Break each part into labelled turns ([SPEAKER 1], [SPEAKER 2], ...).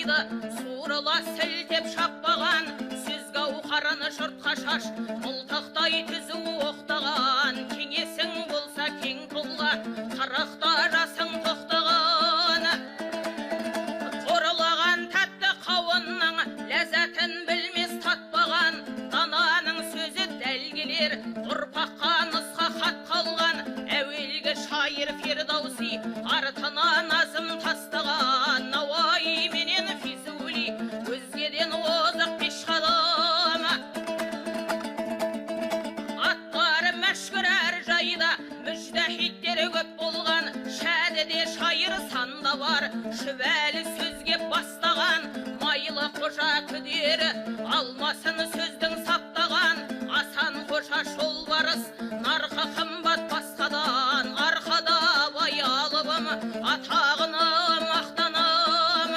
[SPEAKER 1] жайды суырыла сілтеп шаппаған, сөз гауһараны жұртқа шаш, мылтықтай түзу оқтаған, кеңесің болса кең тұлға, қырықта жасың тоқтаған. Қорылаған тәтті қауынның ләззатын білмес татпаған, дананың сөзі дәл келер, ұрпаққа нұсқа хат қалған, әуелгі шайыр Фердауси артына назым тастаған, Науаи менен Физули өзгеден озық пешқадам. Аттары мәшһүр әр жайда мүжтәһиттері көп болған, шәдіде шайыр санда бар, шүбәлі сөзге бастаған, майлы қожа күдері алмасын сөздің саптаған, Асан қожа жолбарыс нарқы қымбат басқадан, арқада баялыбым атағына мақтанам.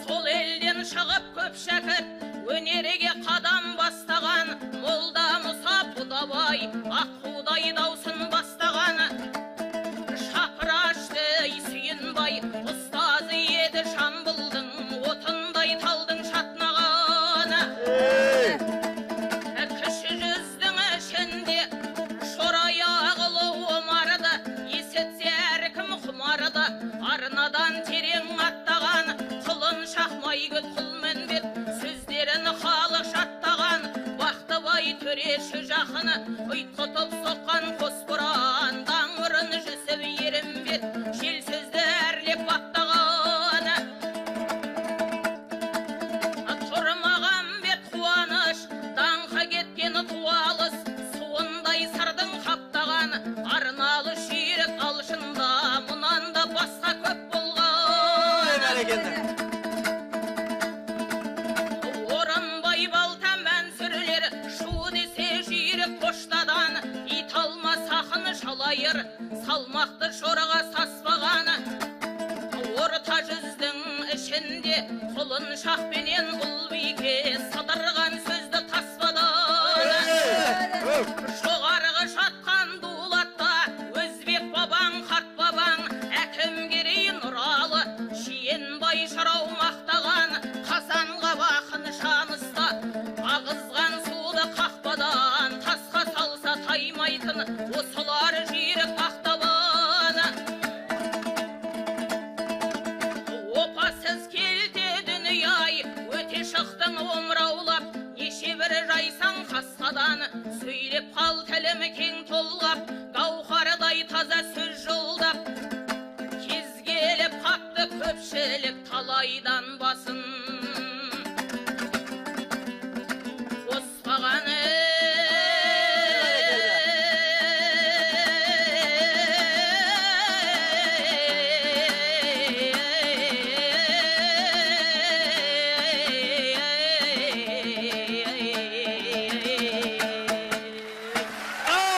[SPEAKER 1] Сол елден шығып көп шәкірт өнерге қадам бастаған, молда Мұса Бұдабай аққудай даусын бастаған, Шапырашты Сүйінбай ұстазы еді Жамбылдың, отындай талдың шатнаған. Кіші жүздің ішінде шораяғылы омарды, есетсе әркім құмарды, арнадан терең аттаған, құлын шақмай көт құлмінбет, сөздерін халық жаттаған, Бақтыбай төреші жақыны ұйтқытып соққан қос бұран, даңғырын жүсіп ерімбет, жел сөзді әрлеп баттаған. Тұрмаған бет қуаныш, даңқы кеткен туалыс, суындай сырдың қаптаған, арналы шүйрік алшында, мұнан да басқа көп болған. Орынбай балта мәнсүрлер, шу десе жүйрік поштадан, ит алмас ақын жалайыр, салмақты шораға саспаған. Орта жүздің ішінде құлын шақпенен ұл бике сыдырған сөзді таспадан. Жоғарғы жатқан дулатта өзбек бабаң, қарт бабаң, әкім керей Нұралы, Жиенбай жырау мақтаған, қазанға бақын жаныста, ағызған суды қақпадан, тасқа салса таймайтын, осылар жүйрік ақтабан. Опасыз келте дүние-ай, өте шықтың омыраулап, неше бір жайсаң қасқадан, сөйлеп қал тілім кең толғап, гауһардай таза сөз жолдап, кез келіп қапты көпшілік талайдан басын.